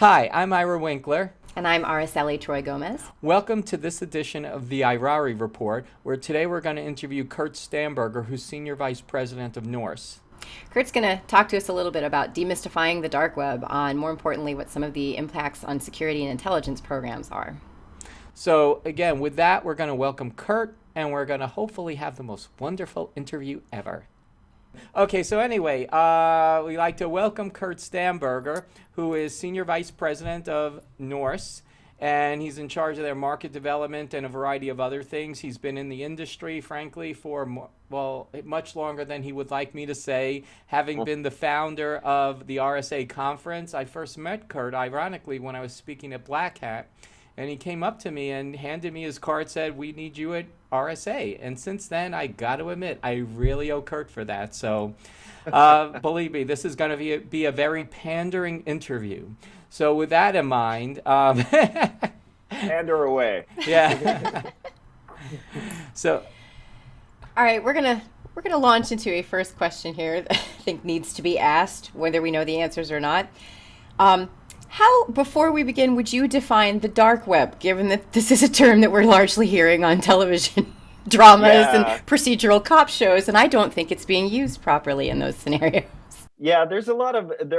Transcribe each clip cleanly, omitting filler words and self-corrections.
Hi, I'm Ira Winkler. And I'm Araceli Gomez. Welcome to this edition of the Irari Report, where today we're going to interview Kurt Stammberger, who's Senior Vice President of Norse. Kurt's going to talk to us a little bit about demystifying the dark web, on more importantly, what some of the impacts on security and intelligence programs are. So, again, with that, we're going to welcome Kurt, and we're going to hopefully have the most wonderful interview ever. Okay, so anyway, we'd like to welcome Kurt Stammberger, who is Senior Vice President of Norse, and he's in charge of their market development and a variety of other things. He's been in the industry, frankly, for, much longer than he would like me to say, having been the founder of the RSA conference. I first met Kurt, ironically, when I was speaking at Black Hat. And he came up to me and handed me his card, said, "We need you at RSA." And since then, I got to admit, I really owe Kurt for that. So believe me, this is going to be a very pandering interview. So with that in mind... Pander away. Yeah. So... All right, we're gonna launch into a first question here that I think needs to be asked, whether we know the answers or not. How, before we begin, would you define the dark web, given that this is a term that we're largely hearing on television dramas and procedural cop shows, and I don't think it's being used properly in those scenarios? Yeah, there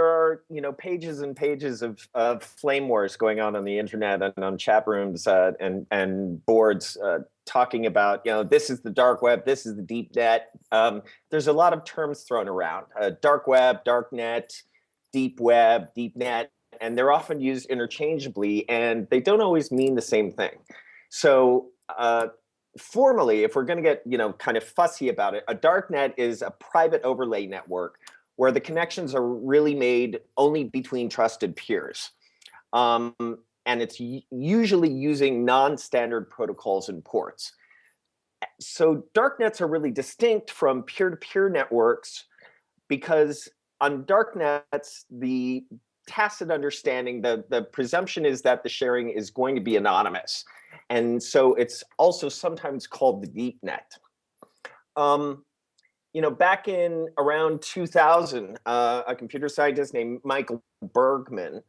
are, pages and pages of flame wars going on the internet and on chat rooms and boards talking about, this is the dark web, this is the deep net. There's a lot of terms thrown around, dark web, dark net, deep web, deep net. And they're often used interchangeably, and they don't always mean the same thing. So formally, if we're going to get kind of fussy about it, a dark net is a private overlay network where the connections are really made only between trusted peers. And it's usually using non-standard protocols and ports. So dark nets are really distinct from peer-to-peer networks because on dark nets, the tacit understanding, the presumption is that the sharing is going to be anonymous. And so it's also sometimes called the deep net. Back in around 2000, a computer scientist named Michael Bergman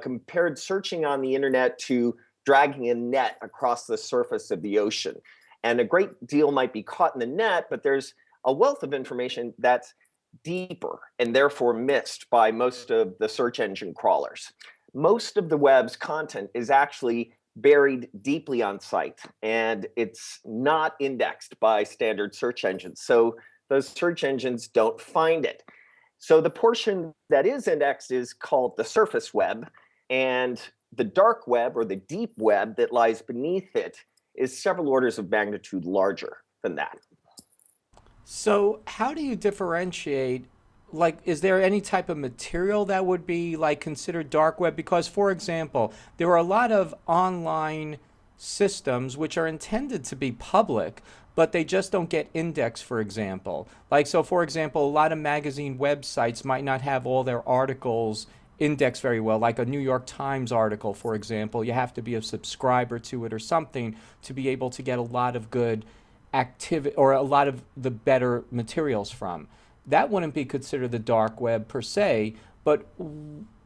compared searching on the internet to dragging a net across the surface of the ocean. And a great deal might be caught in the net, but there's a wealth of information that's deeper and therefore missed by most of the search engine crawlers. Most of the web's content is actually buried deeply on site, and it's not indexed by standard search engines. So those search engines don't find it. So the portion that is indexed is called the surface web, and the dark web or the deep web that lies beneath it is several orders of magnitude larger than that. So how do you differentiate, is there any type of material that would be considered dark web? Because, for example, there are a lot of online systems which are intended to be public, but they just don't get indexed, for example. For example, a lot of magazine websites might not have all their articles indexed very well, like a New York Times article, for example. You have to be a subscriber to it or something to be able to get a lot of good activity or a lot of the better materials from. That wouldn't be considered the dark web per se, but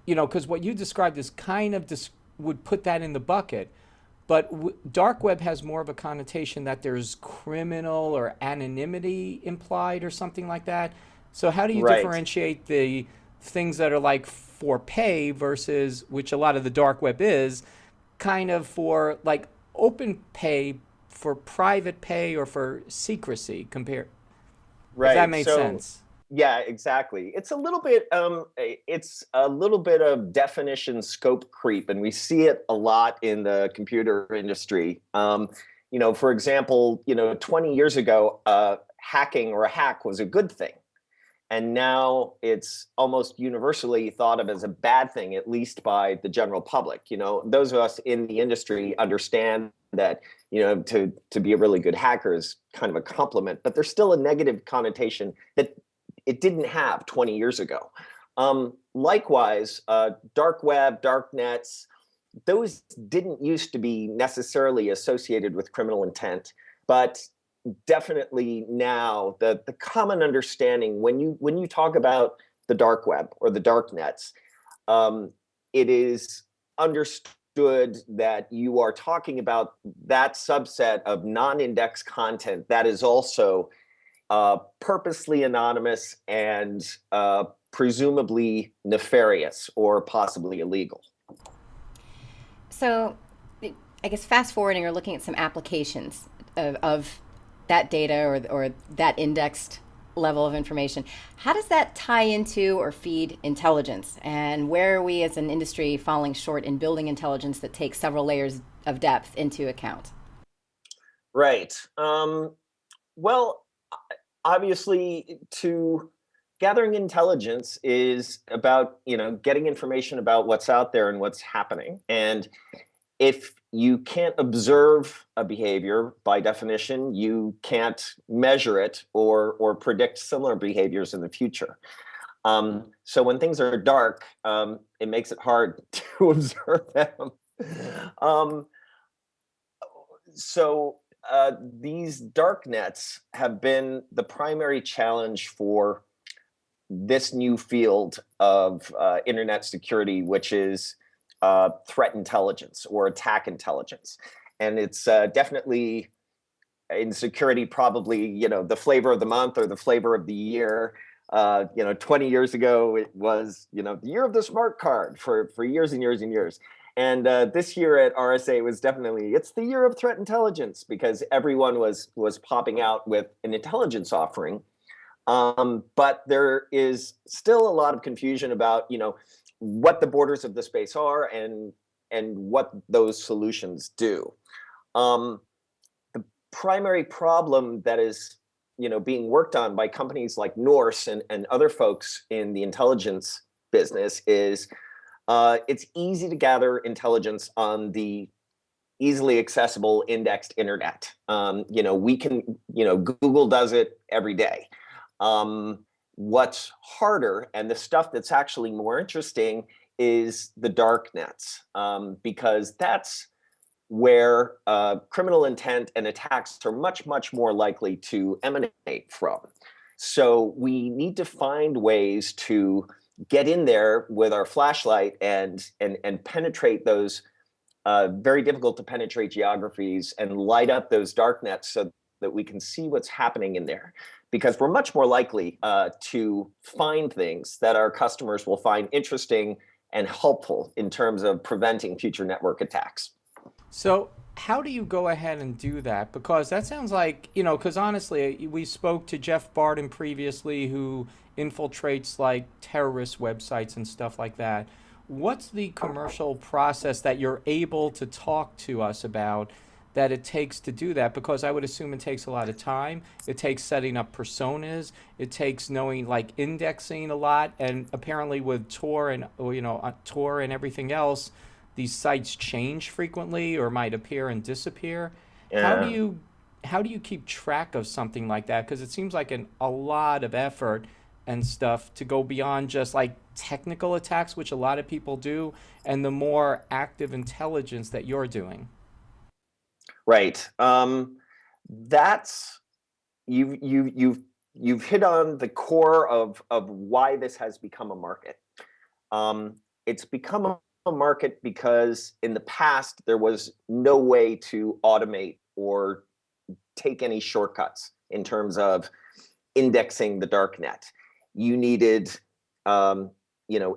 because what you described is kind of would put that in the bucket. But dark web has more of a connotation that there's criminal or anonymity implied or something like that. So how do you differentiate the things that are for pay versus, which a lot of the dark web is, kind of for open pay, for private pay, or for secrecy compare? Right. If that made sense. Yeah, exactly. It's a little bit of definition scope creep, and we see it a lot in the computer industry. For example, 20 years ago, hacking or a hack was a good thing. And now it's almost universally thought of as a bad thing, at least by the general public. Those of us in the industry understand that, to be a really good hacker is kind of a compliment, but there's still a negative connotation that it didn't have 20 years ago. Likewise, dark web, dark nets, those didn't used to be necessarily associated with criminal intent, but definitely now the common understanding when you talk about the dark web or the dark nets, it is understood that you are talking about that subset of non-indexed content that is also purposely anonymous and presumably nefarious or possibly illegal. So, I guess fast forwarding or looking at some applications of that data or that indexed level of information, how does that tie into or feed intelligence? And where are we as an industry falling short in building intelligence that takes several layers of depth into account? Right. Well, obviously, gathering intelligence is about, getting information about what's out there and what's happening. And if you can't observe a behavior, by definition, you can't measure it or predict similar behaviors in the future. So when things are dark, it makes it hard to observe them. Um, so these dark nets have been the primary challenge for this new field of internet security, which is threat intelligence or attack intelligence. And it's definitely in security, probably, the flavor of the month or the flavor of the year. 20 years ago, it was, the year of the smart card for years and years and years. And this year at RSA was definitely, it's the year of threat intelligence, because everyone was popping out with an intelligence offering. But there is still a lot of confusion about, what the borders of the space are and what those solutions do. The primary problem that is, being worked on by companies like Norse and other folks in the intelligence business is it's easy to gather intelligence on the easily accessible indexed internet. We can, Google does it every day. What's harder, and the stuff that's actually more interesting, is the dark nets, because that's where criminal intent and attacks are much, much more likely to emanate from. So we need to find ways to get in there with our flashlight and penetrate those very difficult to penetrate geographies and light up those dark nets so that we can see what's happening in there. Because we're much more likely to find things that our customers will find interesting and helpful in terms of preventing future network attacks. So, how do you go ahead and do that? Because that sounds like, because honestly, we spoke to Jeff Barton previously, who infiltrates like terrorist websites and stuff like that. What's the commercial process that you're able to talk to us about that it takes to do that? Because I would assume it takes a lot of time. It takes setting up personas. It takes knowing like indexing a lot. And apparently with Tor and Tor and everything else, these sites change frequently or might appear and disappear. How do Yeah. you keep track of something like that? Because it seems like a lot of effort and stuff to go beyond just like technical attacks, which a lot of people do, and the more active intelligence that you're doing. Right. That's you've hit on the core of why this has become a market. It's become a market because in the past there was no way to automate or take any shortcuts in terms of indexing the dark net. You needed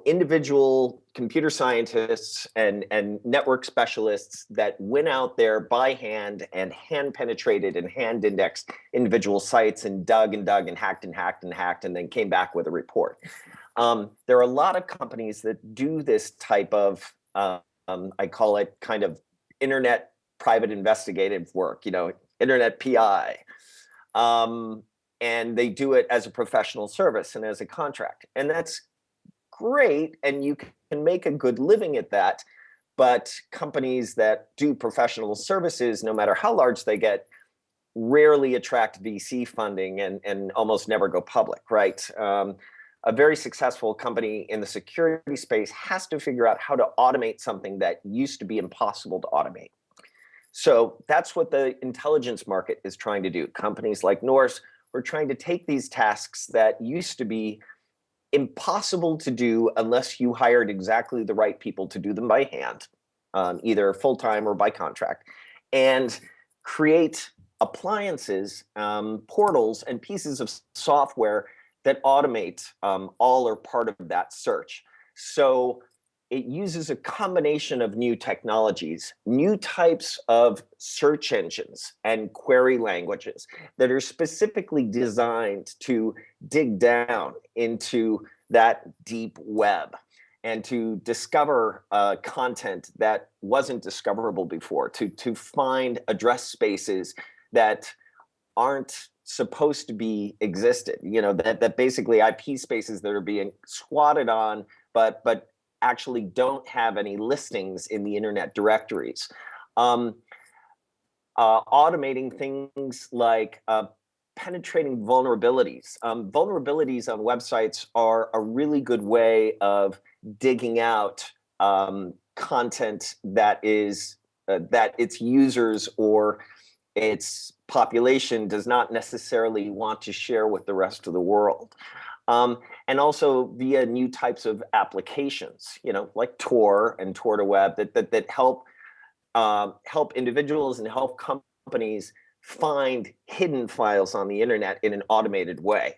individual computer scientists and network specialists that went out there by hand and hand penetrated and hand indexed individual sites and dug and dug and hacked and hacked and hacked and then came back with a report. There are a lot of companies that do this type of, I call it kind of internet private investigative work, internet PI. And they do it as a professional service and as a contract. And that's great. And you can make a good living at that. But companies that do professional services, no matter how large they get, rarely attract VC funding and almost never go public, right? A very successful company in the security space has to figure out how to automate something that used to be impossible to automate. So that's what the intelligence market is trying to do. Companies like Norse, we're trying to take these tasks that used to be impossible to do unless you hired exactly the right people to do them by hand, either full-time or by contract, and create appliances, portals, and pieces of software that automate all or part of that search. So it uses a combination of new technologies, new types of search engines and query languages that are specifically designed to dig down into that deep web and to discover content that wasn't discoverable before, to find address spaces that aren't supposed to be existed, that basically IP spaces that are being squatted on, but actually don't have any listings in the internet directories. Automating things like penetrating vulnerabilities. Vulnerabilities on websites are a really good way of digging out content that is that its users or its population does not necessarily want to share with the rest of the world. And also via new types of applications, like Tor and Tor2Web that help individuals and help companies find hidden files on the internet in an automated way.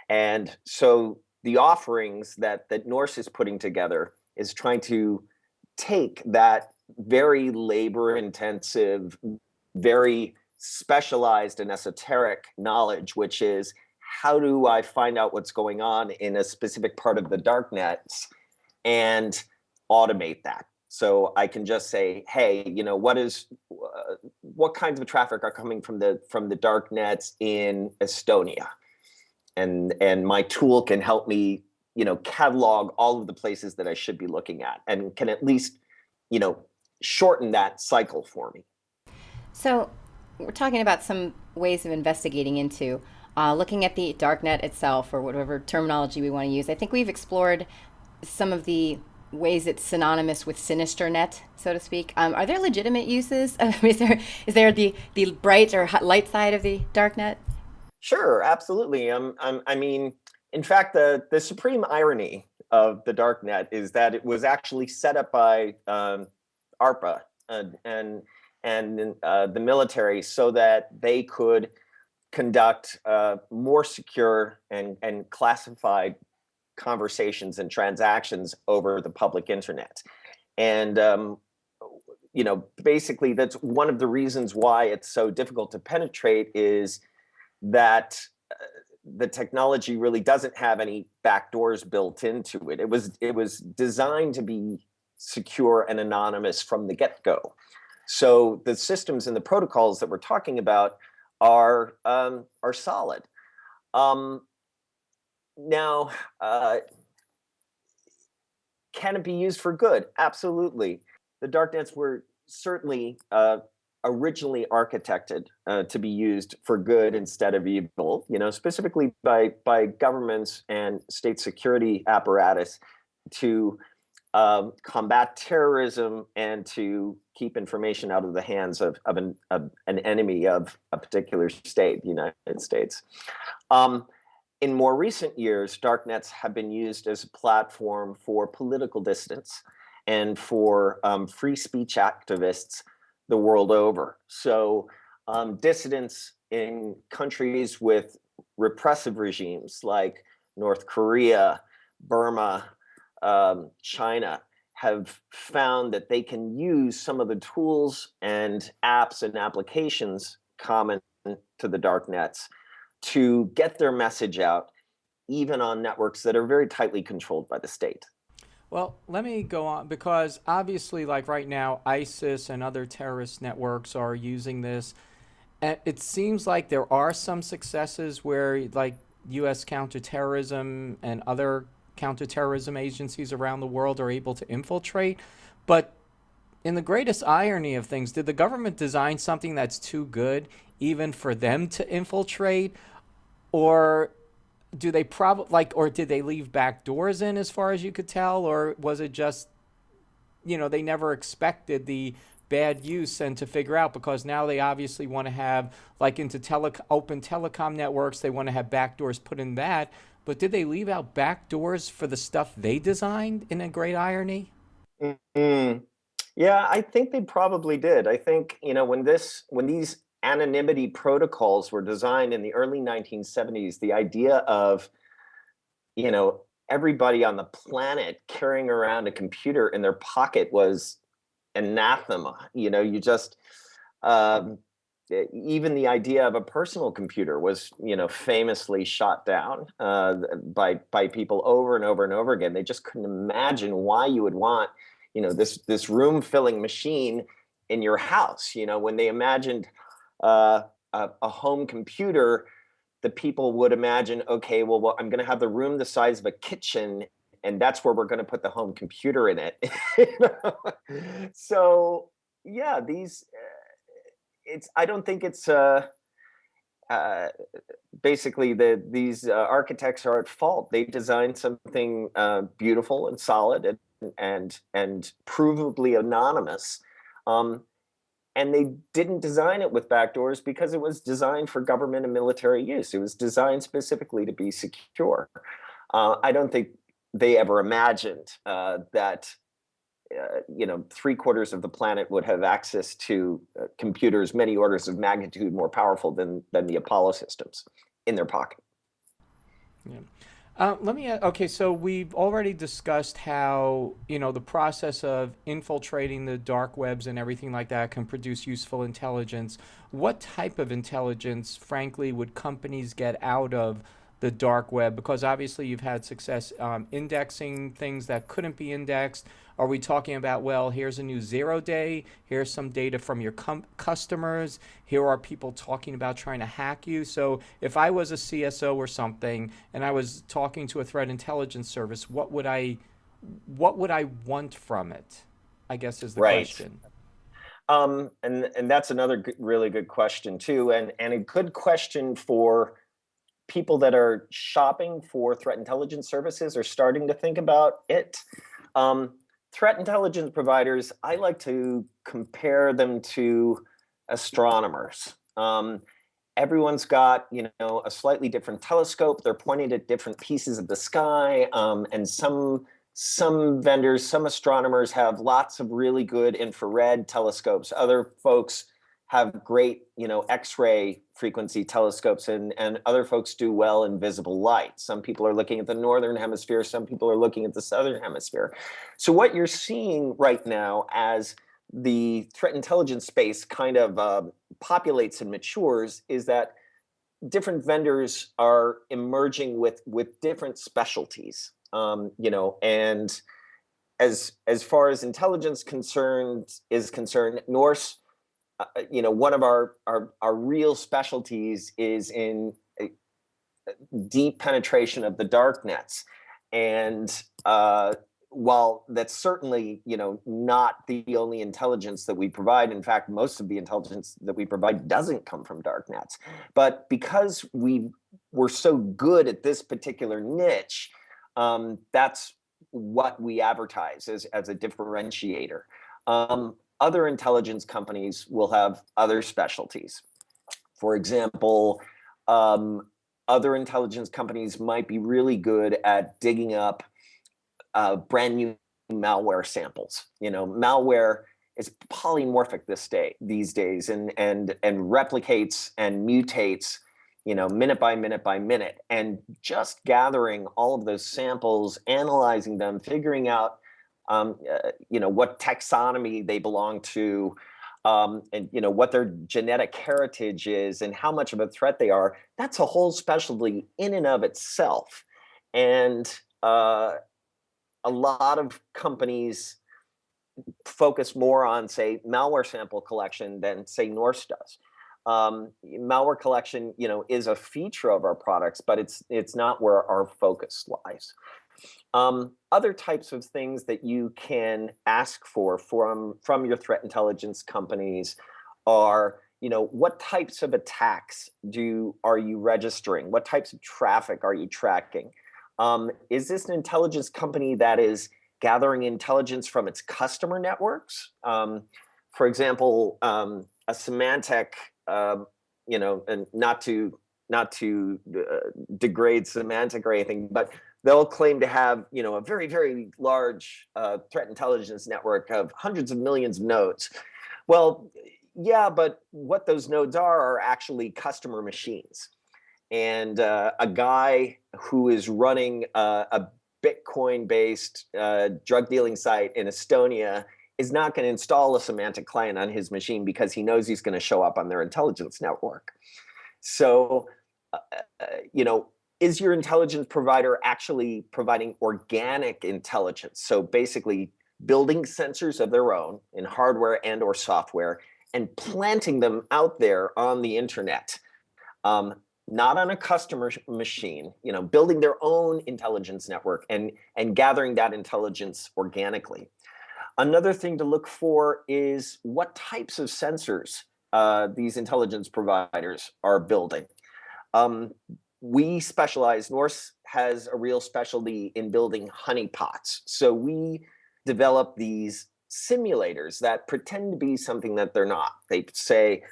And so the offerings that Norse is putting together is trying to take that very labor-intensive, very specialized and esoteric knowledge, which is how do I find out what's going on in a specific part of the dark nets and automate that. So I can just say, hey, what kinds of traffic are coming from the dark nets in Estonia? And my tool can help me, catalog all of the places that I should be looking at and can at least, shorten that cycle for me. So we're talking about some ways of investigating into looking at the darknet itself, or whatever terminology we want to use. I think we've explored some of the ways it's synonymous with sinister net, so to speak. Are there legitimate uses? Is there the bright or light side of the darknet? Sure, absolutely. I mean, in fact, the supreme irony of the darknet is that it was actually set up by ARPA and the military so that they could conduct more secure and classified conversations and transactions over the public internet. And basically that's one of the reasons why it's so difficult to penetrate, is that the technology really doesn't have any backdoors built into it. It was designed to be secure and anonymous from the get-go. So the systems and the protocols that we're talking about are solid. Now, can it be used for good? Absolutely. The darknets were certainly originally architected to be used for good instead of evil, specifically by governments and state security apparatus to combat terrorism and to keep information out of the hands of an enemy of a particular state, the United States. In more recent years, darknets have been used as a platform for political dissidents and for free speech activists the world over. So dissidents in countries with repressive regimes like North Korea, Burma, China have found that they can use some of the tools and apps and applications common to the dark nets to get their message out, even on networks that are very tightly controlled by the state. Well, let me go on, because obviously, like right now, ISIS and other terrorist networks are using this. And it seems like there are some successes where, like, U.S. counterterrorism and other counterterrorism agencies around the world are able to infiltrate. But in the greatest irony of things, did the government design something that's too good even for them to infiltrate? Or do they or did they leave back doors in, as far as you could tell? Or was it just, they never expected the bad use and to figure out, because now they obviously want to have, like, into open telecom networks, they want to have backdoors put in that. but did they leave out back doors for the stuff they designed in a great irony? Mm. Yeah, I think they probably did. I think, when these anonymity protocols were designed in the early 1970s, the idea of, you know, everybody on the planet carrying around a computer in their pocket was anathema. You just um, even the idea of a personal computer was, famously shot down by people over and over and over again. They just couldn't imagine why you would want, this room filling machine in your house. When they imagined a home computer, the people would imagine, okay, well, I'm going to have the room the size of a kitchen, and that's where we're going to put the home computer in it. You know? So yeah, I don't think it's uh, basically these architects are at fault. They designed something beautiful and solid and provably anonymous. Um, and they didn't design it with backdoors because it was designed for government and military use. It was designed specifically to be secure. I don't think they ever imagined that 3/4 of the planet would have access to computers many orders of magnitude more powerful than the Apollo systems in their pocket. Yeah. Okay, so we've already discussed how, the process of infiltrating the dark webs and everything like that can produce useful intelligence. What type of intelligence, frankly, would companies get out of the dark web? Because obviously you've had success indexing things that couldn't be indexed. Are we talking about, well, here's a new 0 day, here's some data from your customers, here are people talking about trying to hack you? So if I was a CSO or something and I was talking to a threat intelligence service, what would I want from it? I guess is the Right. question. And that's another really good question too, and a good question for people that are shopping for threat intelligence services or starting to think about it. Um, Threat intelligence providers, I like to compare them to astronomers. Everyone's got, a slightly different telescope. They're pointed at different pieces of the sky, and some vendors, some astronomers have lots of really good infrared telescopes. Other folks have great, X-ray frequency telescopes, and other folks do well in visible light. Some people are looking at the northern hemisphere, some people are looking at the southern hemisphere. So what you're seeing right now as the threat intelligence space kind of populates and matures is that different vendors are emerging with different specialties. And as far as intelligence is concerned, Norse, one of our real specialties is in deep penetration of the dark nets. And while that's certainly, not the only intelligence that we provide, in fact, most of the intelligence that we provide doesn't come from dark nets. But because we're so good at this particular niche, that's what we advertise as a differentiator. Other intelligence companies will have other specialties. For example, other intelligence companies might be really good at digging up brand new malware samples. Malware is polymorphic these days and replicates and mutates, minute by minute by minute. And just gathering all of those samples, analyzing them, figuring out what taxonomy they belong to, and what their genetic heritage is and how much of a threat they are. That's a whole specialty in and of itself. And a lot of companies focus more on, say, malware sample collection than, say, Norse does. Malware collection, is a feature of our products, but it's not where our focus lies. Other types of things that you can ask for from your threat intelligence companies are, what types of attacks are you registering? What types of traffic are you tracking? Is this an intelligence company that is gathering intelligence from its customer networks? For example, a Symantec, and not to not to degrade semantic or anything, but they'll claim to have, a very, very large threat intelligence network of hundreds of millions of nodes. Well, yeah, but what those nodes are actually customer machines. And a guy who is running a Bitcoin-based drug dealing site in Estonia is not going to install a semantic client on his machine because he knows he's going to show up on their intelligence network. So, is your intelligence provider actually providing organic intelligence? So basically building sensors of their own in hardware and or software and planting them out there on the internet. Not on a customer machine, building their own intelligence network and gathering that intelligence organically. Another thing to look for is what types of sensors these intelligence providers are building. We specialize, Norse has a real specialty in building honeypots. So we develop these simulators that pretend to be something that they're not. They say,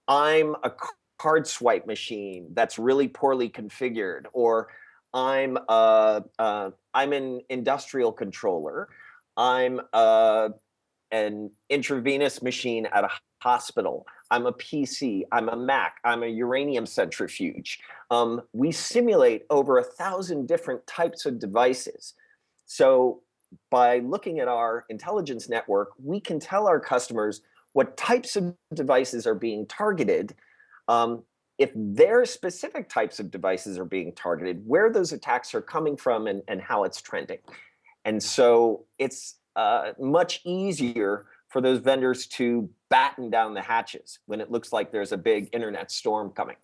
I'm a card swipe machine that's really poorly configured, or I'm an industrial controller. I'm an intravenous machine at a hospital. I'm a PC. I'm a Mac. I'm a uranium centrifuge. We simulate over 1,000 different types of devices. So by looking at our intelligence network, we can tell our customers what types of devices are being targeted, if their specific types of devices are being targeted, where those attacks are coming from, and how it's trending. And so it's much easier for those vendors to batten down the hatches when it looks like there's a big internet storm coming.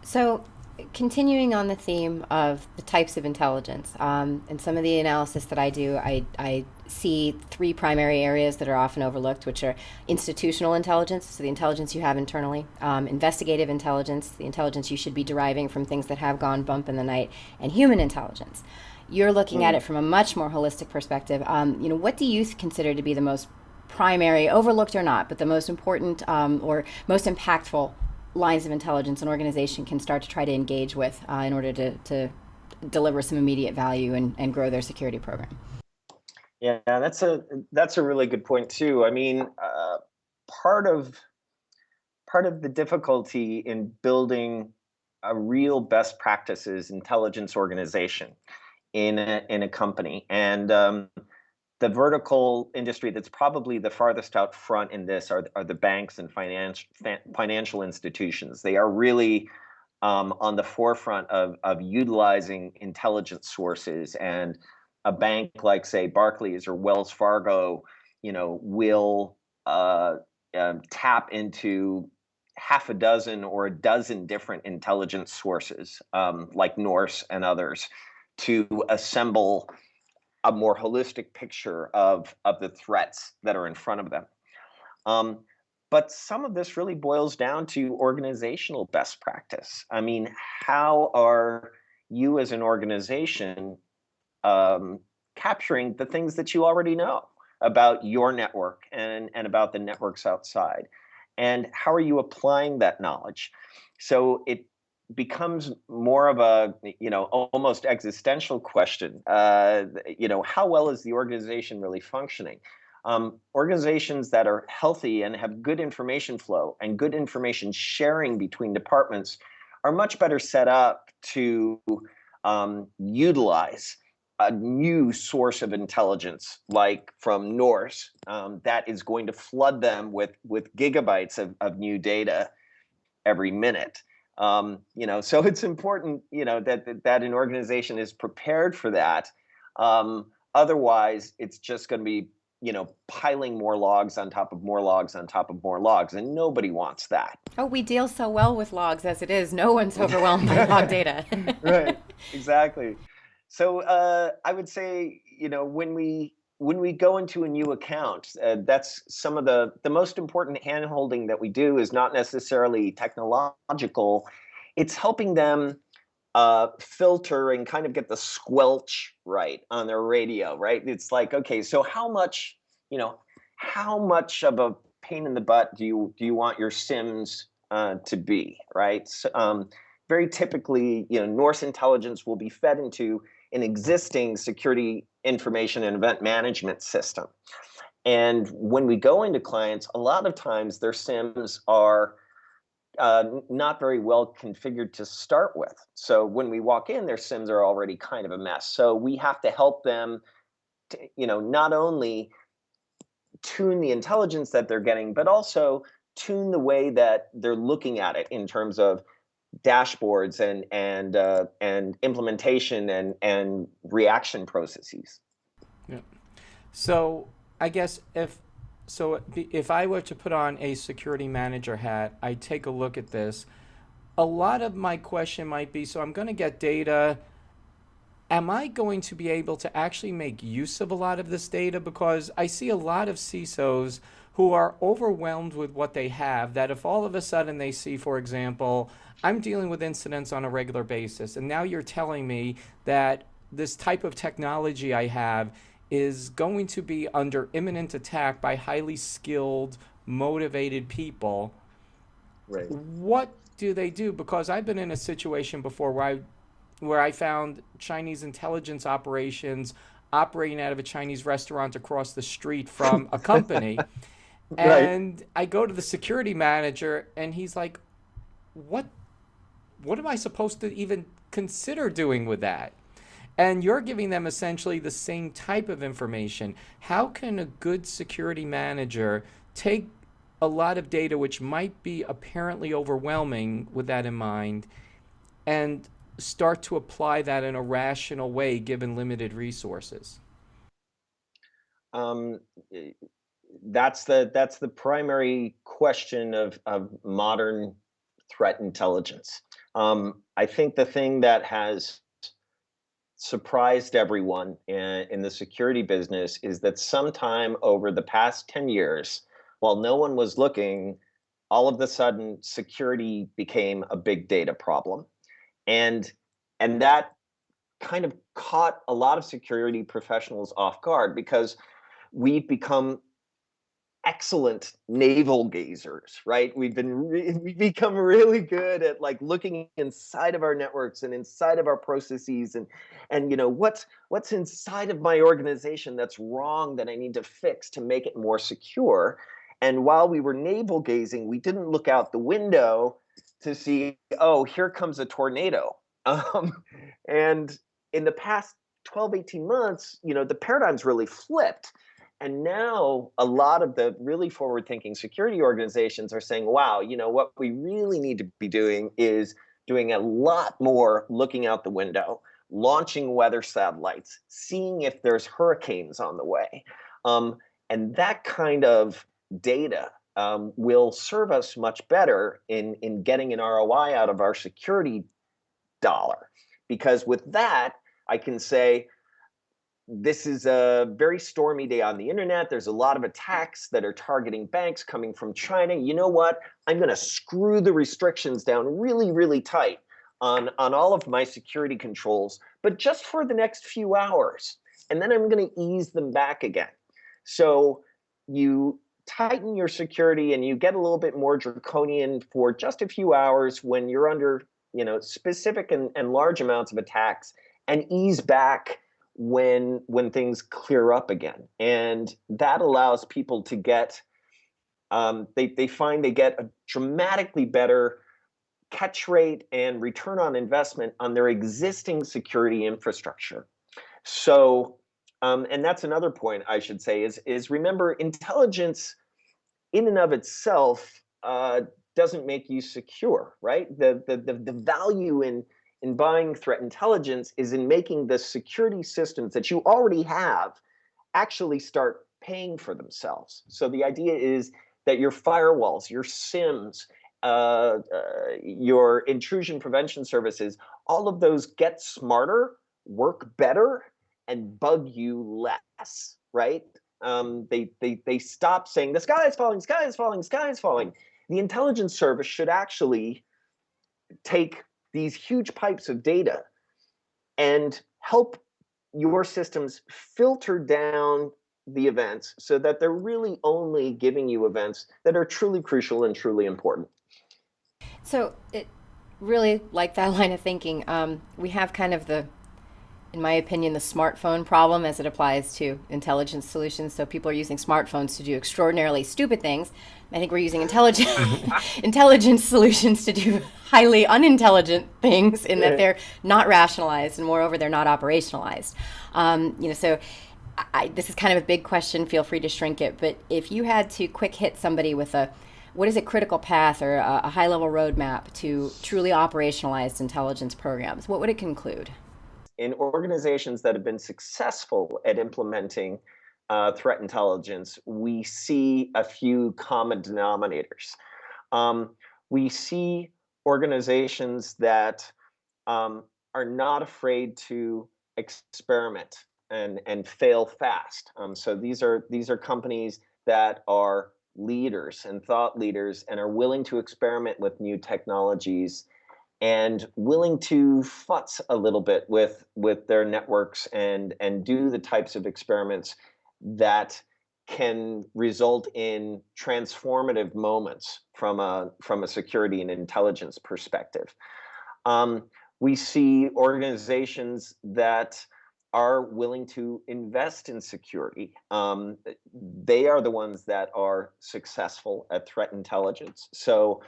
So, continuing on the theme of the types of intelligence, and some of the analysis that I do, I see three primary areas that are often overlooked, which are institutional intelligence, so the intelligence you have internally, investigative intelligence, the intelligence you should be deriving from things that have gone bump in the night, and human intelligence. You're looking at it from a much more holistic perspective. What do you consider to be the most primary, overlooked or not, but the most important or most impactful lines of intelligence an organization can start to try to engage with in order to deliver some immediate value and grow their security program? Yeah, that's a really good point too. I mean, part of the difficulty in building a real best practices intelligence organization in a company, and the vertical industry that's probably the farthest out front in this are the banks and financial institutions. They are really on the forefront of utilizing intelligence sources, and a bank like, say, Barclays or Wells Fargo, will tap into half a dozen or a dozen different intelligence sources, like Norse and others, to assemble a more holistic picture of the threats that are in front of them. But some of this really boils down to organizational best practice. I mean, how are you as an organization capturing the things that you already know about your network and about the networks outside? And how are you applying that knowledge? So it becomes more of a, almost existential question. How well is the organization really functioning? Organizations that are healthy and have good information flow and good information sharing between departments are much better set up to utilize a new source of intelligence, like from Norse, that is going to flood them with gigabytes of new data every minute. So it's important, that an organization is prepared for that. Otherwise, it's just going to be, piling more logs on top of more logs on top of more logs, and nobody wants that. Oh, we deal so well with logs as it is. No one's overwhelmed by log data. Right, exactly. So I would say, when we go into a new account, that's some of the most important handholding that we do is not necessarily technological. It's helping them filter and kind of get the squelch right on their radio, right? It's like, okay, so how much of a pain in the butt do you want your SIMs to be, right? So, very typically, Norse intelligence will be fed into an existing security information and event management system. And when we go into clients, a lot of times their SIMs are not very well configured to start with. So when we walk in, their SIMs are already kind of a mess. So we have to help them to, not only tune the intelligence that they're getting, but also tune the way that they're looking at it in terms of dashboards and implementation and reaction processes. Yeah. So I guess if I were to put on a security manager hat, I take a look at this. A lot of my question might be, so I'm going to get data. Am I going to be able to actually make use of a lot of this data? Because I see a lot of CISOs who are overwhelmed with what they have, that if all of a sudden they see, for example, I'm dealing with incidents on a regular basis, and now you're telling me that this type of technology I have is going to be under imminent attack by highly skilled, motivated people. Right. What do they do? Because I've been in a situation before where I found Chinese intelligence operations operating out of a Chinese restaurant across the street from a company. Right. And I go to the security manager and he's like, "What am I supposed to even consider doing with that?" And you're giving them essentially the same type of information. How can a good security manager take a lot of data which might be apparently overwhelming with that in mind and start to apply that in a rational way given limited resources? Um, that's the primary question of modern threat intelligence. I think the thing that has surprised everyone in the security business is that sometime over the past 10 years, while no one was looking, all of a sudden security became a big data problem. And and that kind of caught a lot of security professionals off guard because we've become excellent navel gazers, right? We've become really good at like looking inside of our networks and inside of our processes and what's inside of my organization that's wrong that I need to fix to make it more secure. And while we were navel gazing, we didn't look out the window to see, oh, here comes a tornado. And in the past 12, 18 months, the paradigm's really flipped. And now a lot of the really forward-thinking security organizations are saying, wow, what we really need to be doing is doing a lot more looking out the window, launching weather satellites, seeing if there's hurricanes on the way. And that kind of data will serve us much better in getting an ROI out of our security dollar. Because with that, I can say, this is a very stormy day on the internet. There's a lot of attacks that are targeting banks coming from China. You know what? I'm going to screw the restrictions down really, really tight on all of my security controls, but just for the next few hours. And then I'm going to ease them back again. So you tighten your security and you get a little bit more draconian for just a few hours when you're under specific and large amounts of attacks, and ease back when things clear up again. And that allows people to get they find they get a dramatically better catch rate and return on investment on their existing security infrastructure. So and that's another point I should say is remember, intelligence in and of itself doesn't make you secure, right? The value in buying threat intelligence is in making the security systems that you already have actually start paying for themselves. So the idea is that your firewalls, your SIMs, your intrusion prevention services, all of those get smarter, work better, and bug you less, right? They stop saying the sky is falling, sky is falling, sky is falling. The intelligence service should actually take these huge pipes of data and help your systems filter down the events so that they're really only giving you events that are truly crucial and truly important. So it really like that line of thinking. We have kind of in my opinion, the smartphone problem as it applies to intelligence solutions. So people are using smartphones to do extraordinarily stupid things. I think we're using intelligence solutions to do highly unintelligent things in that they're not rationalized and moreover they're not operationalized. So this is kind of a big question. Feel free to shrink it. But if you had to quick hit somebody with what is a critical path or a high level roadmap to truly operationalized intelligence programs, what would it conclude? In organizations that have been successful at implementing threat intelligence, we see a few common denominators. We see organizations that are not afraid to experiment and fail fast. So these are companies that are leaders and thought leaders and are willing to experiment with new technologies and willing to futz a little bit with their networks and do the types of experiments that can result in transformative moments from a security and intelligence perspective. We see organizations that are willing to invest in security. They are the ones that are successful at threat intelligence. So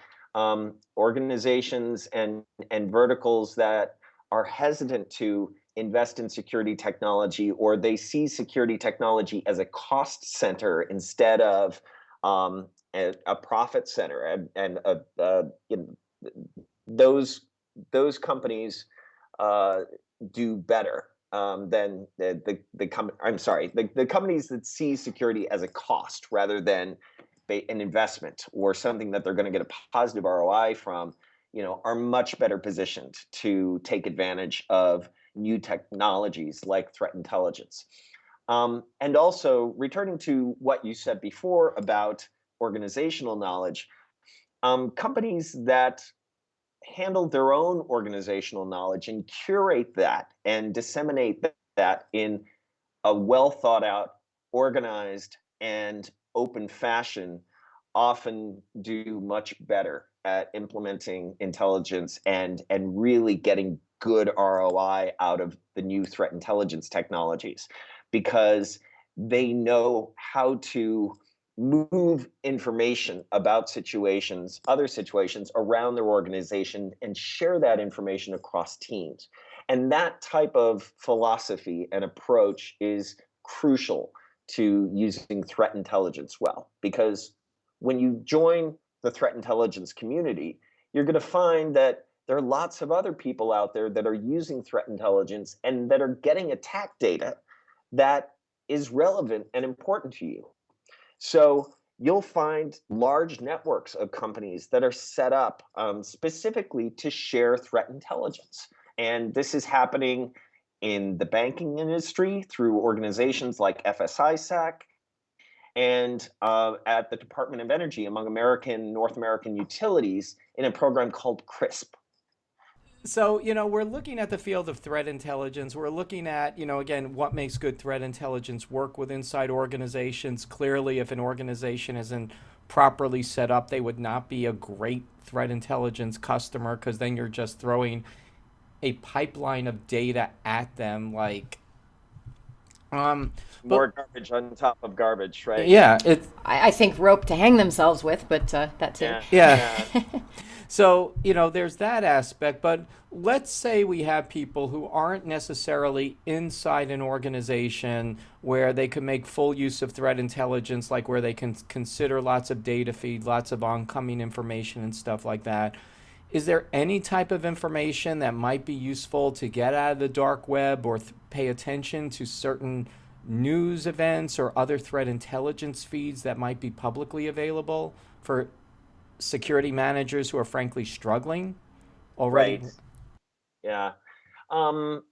organizations and verticals that are hesitant to invest in security technology, or they see security technology as a cost center instead of a profit center, and those companies do better than the companies that see security as a cost rather than an investment or something that they're going to get a positive ROI from, are much better positioned to take advantage of new technologies like threat intelligence. And also, returning to what you said before about organizational knowledge, companies that handle their own organizational knowledge and curate that and disseminate that in a well thought out, organized, and open fashion often do much better at implementing intelligence and really getting good ROI out of the new threat intelligence technologies, because they know how to move information about other situations around their organization and share that information across teams. And that type of philosophy and approach is crucial to using threat intelligence well, because when you join the threat intelligence community, you're going to find that there are lots of other people out there that are using threat intelligence and that are getting attack data that is relevant and important to you. So you'll find large networks of companies that are set up specifically to share threat intelligence. And this is happening in the banking industry through organizations like FSISAC and at the Department of Energy among North American utilities in a program called CRISP. So, we're looking at the field of threat intelligence. We're looking at, again, what makes good threat intelligence work with inside organizations. Clearly, if an organization isn't properly set up, they would not be a great threat intelligence customer, because then you're just throwing a pipeline of data at them More garbage on top of garbage, right? yeah, I think rope to hang themselves with, but that too. Yeah. So, there's that aspect, but let's say we have people who aren't necessarily inside an organization where they can make full use of threat intelligence, like where they can consider lots of data feed, lots of oncoming information and stuff like that. Is there any type of information that might be useful to get out of the dark web or pay attention to certain news events or other threat intelligence feeds that might be publicly available for security managers who are frankly struggling already? Right. Yeah. Um,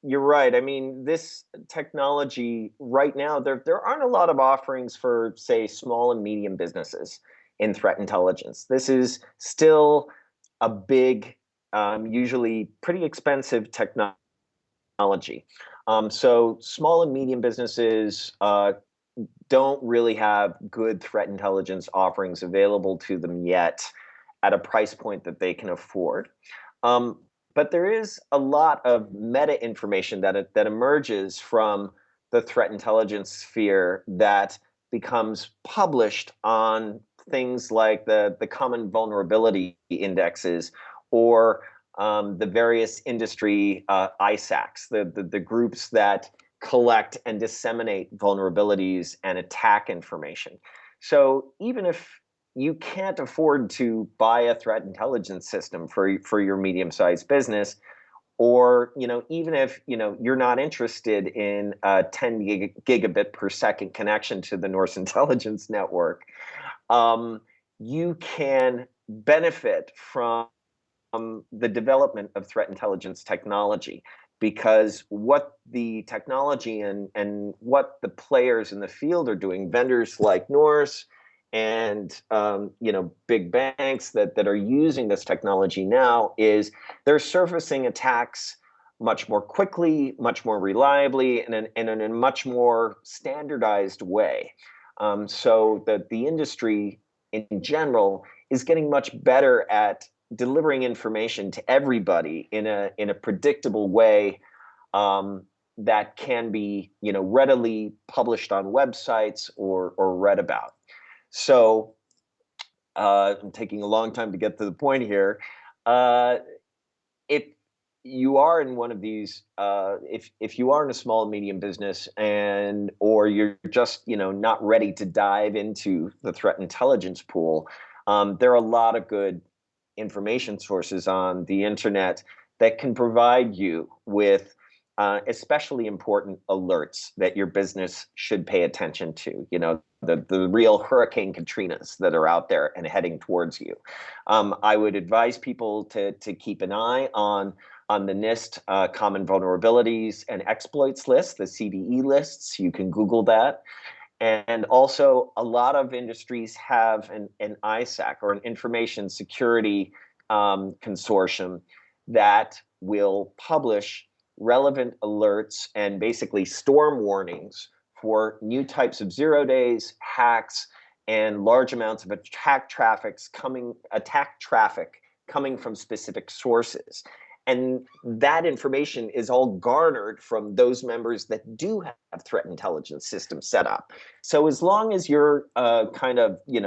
you're right. I mean, this technology right now, there aren't a lot of offerings for, say, small and medium businesses in threat intelligence. This is still a big, usually pretty expensive technology. So small and medium businesses don't really have good threat intelligence offerings available to them yet. at a price point that they can afford. But there is a lot of meta information that emerges from the threat intelligence sphere that becomes published on things like the common vulnerability indexes, or the various industry ISACs, the groups that collect and disseminate vulnerabilities and attack information. So even if you can't afford to buy a threat intelligence system for your medium-sized business, or even if you're not interested in a 10 gigabit per second connection to the Norse intelligence network, you can benefit from the development of threat intelligence technology, because what the technology and what the players in the field are doing, vendors like Norse and big banks that are using this technology now, is they're surfacing attacks much more quickly, much more reliably, and in a much more standardized way. So that the industry in general is getting much better at delivering information to everybody in a predictable way, that can be readily published on websites or read about. So I'm taking a long time to get to the point here. If you are in one of these, if you are in a small and medium business, or you're just not ready to dive into the threat intelligence pool, there are a lot of good information sources on the internet that can provide you with especially important alerts that your business should pay attention to. The real Hurricane Katrinas that are out there and heading towards you. I would advise people to keep an eye on the NIST Common Vulnerabilities and Exploits list, the CVE lists. You can Google that. And also, a lot of industries have an ISAC, or an information security consortium, that will publish relevant alerts and basically storm warnings for new types of 0 days, hacks, and large amounts of attack traffic coming from specific sources. And that information is all garnered from those members that do have threat intelligence systems set up. So as long as you're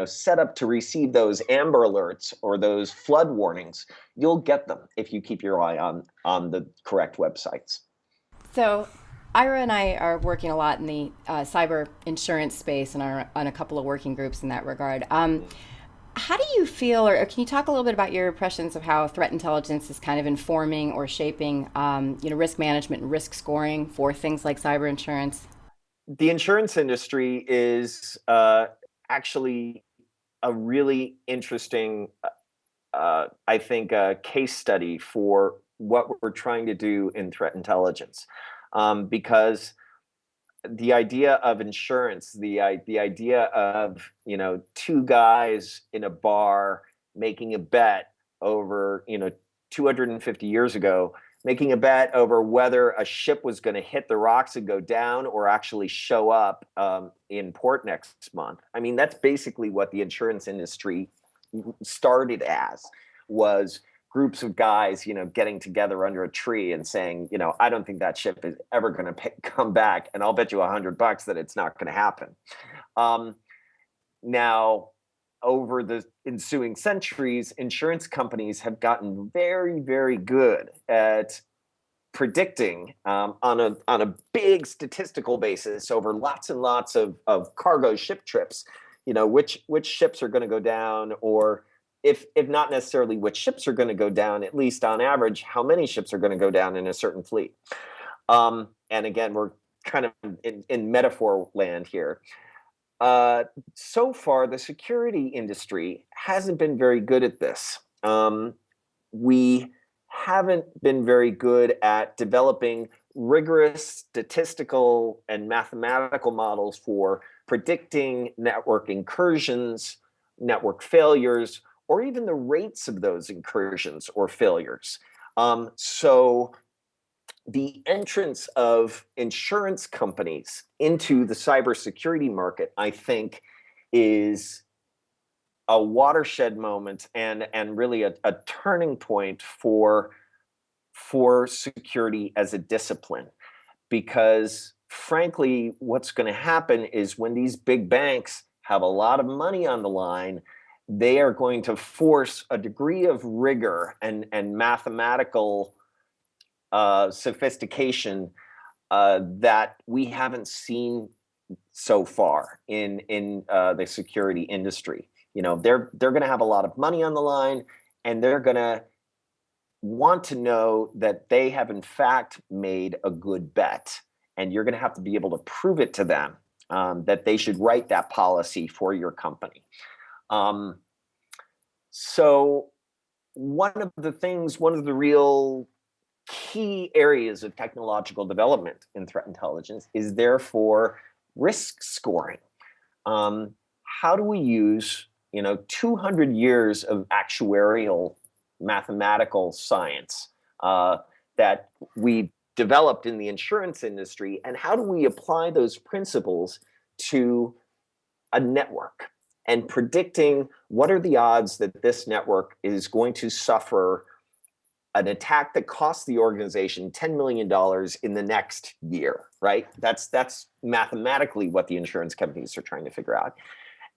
set up to receive those Amber Alerts or those flood warnings, you'll get them if you keep your eye on the correct websites. So, Ira and I are working a lot in the cyber insurance space and are on a couple of working groups in that regard. How do you feel, or can you talk a little bit about your impressions of how threat intelligence is kind of informing or shaping, risk management and risk scoring for things like cyber insurance? The insurance industry is actually a really interesting, I think, case study for what we're trying to do in threat intelligence, because the idea of insurance, the idea of two guys in a bar making a bet over 250 years ago, making a bet over whether a ship was going to hit the rocks and go down or actually show up in port next month. I mean, that's basically what the insurance industry started as, was groups of guys, getting together under a tree and saying, I don't think that ship is ever going to come back, and I'll bet you $100 that it's not going to happen. Now, over the ensuing centuries, insurance companies have gotten very, very good at predicting on a big statistical basis over lots and lots of cargo ship trips, which ships are going to go down, or if not necessarily which ships are going to go down, at least on average, how many ships are going to go down in a certain fleet. And again, we're kind of in metaphor land here. So far, the security industry hasn't been very good at this. We haven't been very good at developing rigorous statistical and mathematical models for predicting network incursions, network failures, or even the rates of those incursions or failures. So the entrance of insurance companies into the cybersecurity market, I think, is a watershed moment and really a turning point for security as a discipline. Because frankly, what's going to happen is when these big banks have a lot of money on the line, they are going to force a degree of rigor and mathematical sophistication that we haven't seen so far in the security industry. You know, they're going to have a lot of money on the line, and they're going to want to know that they have in fact made a good bet, and you're going to have to be able to prove it to them that they should write that policy for your company. So one of the real key areas of technological development in threat intelligence is therefore risk scoring. How do we use 200 years of actuarial mathematical science that we developed in the insurance industry, and how do we apply those principles to a network and predicting what are the odds that this network is going to suffer an attack that costs the organization $10 million in the next year, right? That's mathematically what the insurance companies are trying to figure out.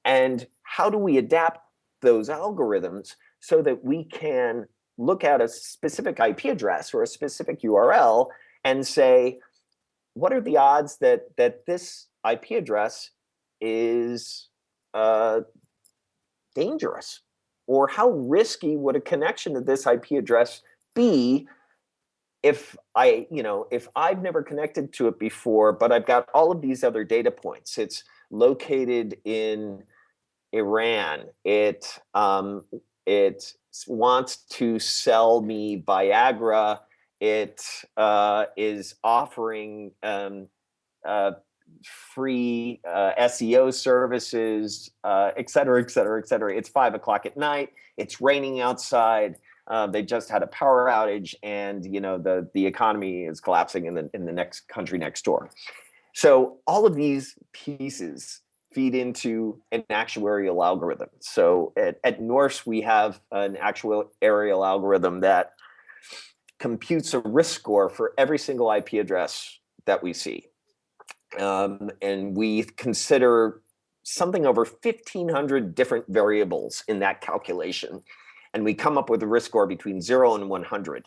And how do we adapt those algorithms so that we can look at a specific IP address or a specific URL and say, what are the odds that this IP address is dangerous? Or how risky would a connection to this IP address be if I've never connected to it before, but I've got all of these other data points. It's located in Iran. It wants to sell me Viagra. It is offering free SEO services, et cetera, et cetera, et cetera. It's 5 o'clock at night. It's raining outside. They just had a power outage, and the economy is collapsing in the next country next door. So all of these pieces feed into an actuarial algorithm. So at Norse, we have an actuarial algorithm that computes a risk score for every single IP address that we see. And we consider something over 1,500 different variables in that calculation. And we come up with a risk score between 0 and 100.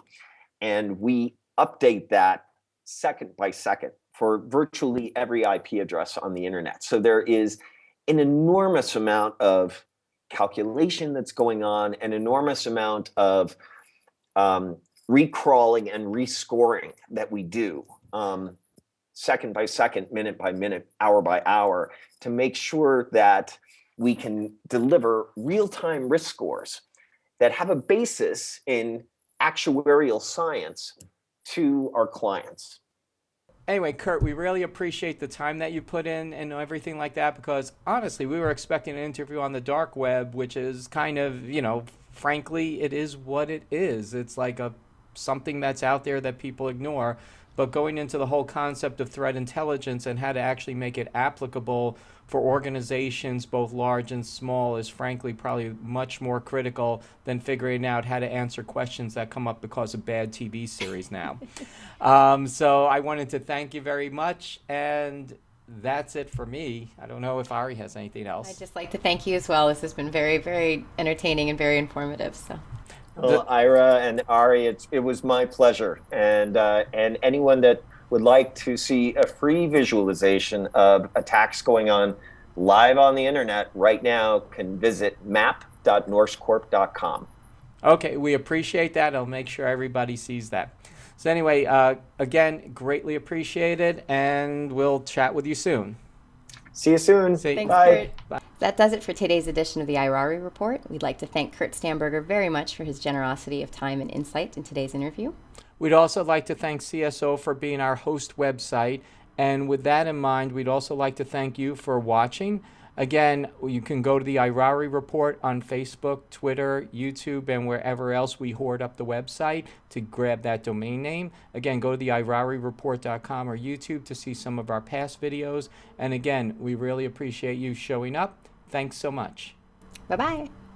And we update that second by second for virtually every IP address on the internet. So there is an enormous amount of calculation that's going on, an enormous amount of recrawling and rescoring that we do second by second, minute by minute, hour by hour, to make sure that we can deliver real-time risk scores that have a basis in actuarial science to our clients. Anyway, Kurt, we really appreciate the time that you put in and everything like that, because honestly, we were expecting an interview on the dark web, which is kind of, frankly, it is what it is. It's like something that's out there that people ignore. But going into the whole concept of threat intelligence and how to actually make it applicable for organizations, both large and small, is frankly probably much more critical than figuring out how to answer questions that come up because of bad TV series now. So I wanted to thank you very much. And that's it for me. I don't know if Ari has anything else. I'd just like to thank you as well. This has been very, very entertaining and very informative. So. Well, Ira and Ari, it was my pleasure. And anyone that would like to see a free visualization of attacks going on live on the internet right now can visit map.norsecorp.com. Okay, we appreciate that. I'll make sure everybody sees that. So anyway, again, greatly appreciated, and we'll chat with you soon. See you soon. Thanks, Bye. Kurt. Bye. That does it for today's edition of the Irari Report. We'd like to thank Kurt Stammberger very much for his generosity of time and insight in today's interview. We'd also like to thank CSO for being our host website. And with that in mind, we'd also like to thank you for watching. Again, you can go to the Irari Report on Facebook, Twitter, YouTube, and wherever else we hoard up the website to grab that domain name. Again, go to the IrariReport.com or YouTube to see some of our past videos. And again, we really appreciate you showing up. Thanks so much. Bye bye.